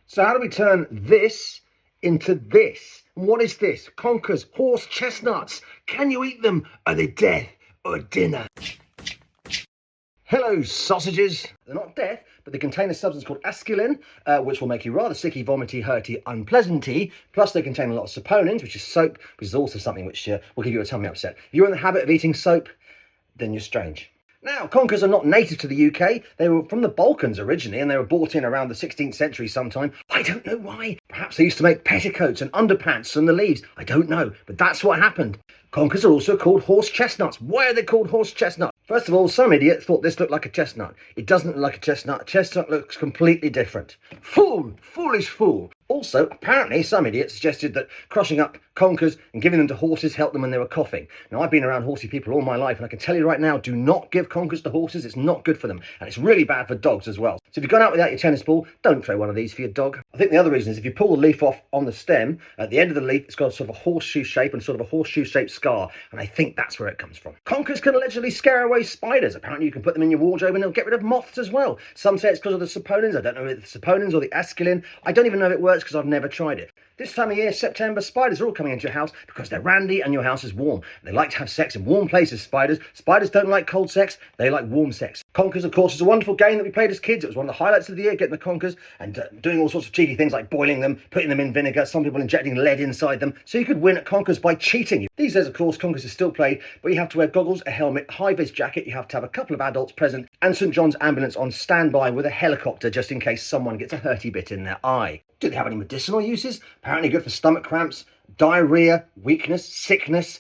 So how do we turn this into this? What is this? Conker's horse chestnuts. Can you eat them? Are they death or dinner? Hello, sausages. They're not death, but they contain a substance called asculin, which will make you rather sicky, vomity, hurty, unpleasanty. Plus, they contain a lot of saponins, which is soap, which is also something which will give you a tummy upset. If you're in the habit of eating soap, then you're strange. Now, conkers are not native to the UK. They were from the Balkans originally, and they were brought in around the 16th century sometime. I don't know why. Perhaps they used to make petticoats and underpants from the leaves. I don't know, but that's what happened. Conkers are also called horse chestnuts. Why are they called horse chestnuts? First of all, some idiot thought this looked like a chestnut. It doesn't look like a chestnut. A chestnut looks completely different. Fool! Foolish fool! Also, apparently, some idiot suggested that crushing up conkers and giving them to horses helped them when they were coughing. Now, I've been around horsey people all my life, and I can tell you right now, do not give conkers to horses. It's not good for them, and it's really bad for dogs as well. So if you've gone out without your tennis ball, don't throw one of these for your dog. I think the other reason is if you pull the leaf off on the stem, at the end of the leaf, it's got sort of a horseshoe shape and sort of a horseshoe-shaped scar, and I think that's where it comes from. Conkers can allegedly scare away spiders. Apparently, you can put them in your wardrobe and they'll get rid of moths as well. Some say it's because of the saponins. I don't know if it's the saponins or the asculin. I don't even know if it works because I've never tried it. This time of year, September, spiders are all coming into your house because they're randy and your house is warm. They like to have sex in warm places, spiders. Spiders don't like cold sex, they like warm sex. Conkers, of course, is a wonderful game that we played as kids. It was one of the highlights of the year, getting the conkers and doing all sorts of cheeky things like boiling them, putting them in vinegar, some people injecting lead inside them. So you could win at conkers by cheating. These days, of course, conkers is still played, but you have to wear goggles, a helmet, high-vis jacket, you have to have a couple of adults present, and St John's ambulance on standby with a helicopter just in case someone gets a hurty bit in their eye. Do they have any medicinal uses? Apparently good for stomach cramps, diarrhea, weakness, sickness,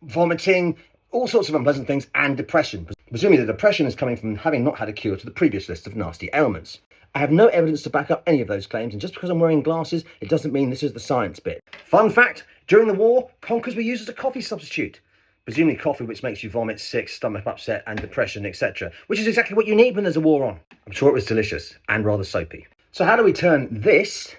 vomiting, all sorts of unpleasant things, and depression. Presumably the depression is coming from having not had a cure to the previous list of nasty ailments. I have no evidence to back up any of those claims, and just because I'm wearing glasses, it doesn't mean this is the science bit. Fun fact, during the war, conkers were used as a coffee substitute. Presumably coffee which makes you vomit, sick, stomach upset, and depression, etc. Which is exactly what you need when there's a war on. I'm sure it was delicious, and rather soapy. So how do we turn this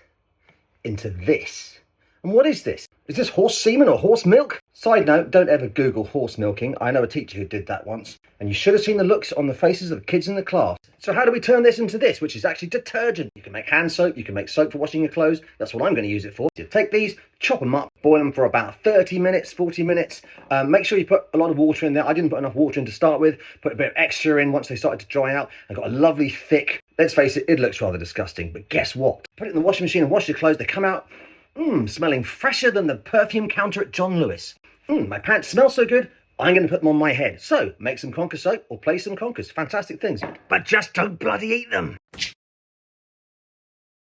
into this? And what is this? Is this horse semen or horse milk? Side note, don't ever Google horse milking. I know a teacher who did that once. And you should have seen the looks on the faces of the kids in the class. So how do we turn this into this, which is actually detergent? You can make hand soap, you can make soap for washing your clothes. That's what I'm going to use it for. You take these, chop them up, boil them for about 30 minutes, 40 minutes. Make sure you put a lot of water in there. I didn't put enough water in to start with. Put a bit of extra in once they started to dry out. I got a lovely thick, let's face it, it looks rather disgusting. But guess what? Put it in the washing machine and wash your clothes. They come out, smelling fresher than the perfume counter at John Lewis. My pants smell so good, I'm going to put them on my head. So, make some conker soap or play some conkers. Fantastic things. But just don't bloody eat them.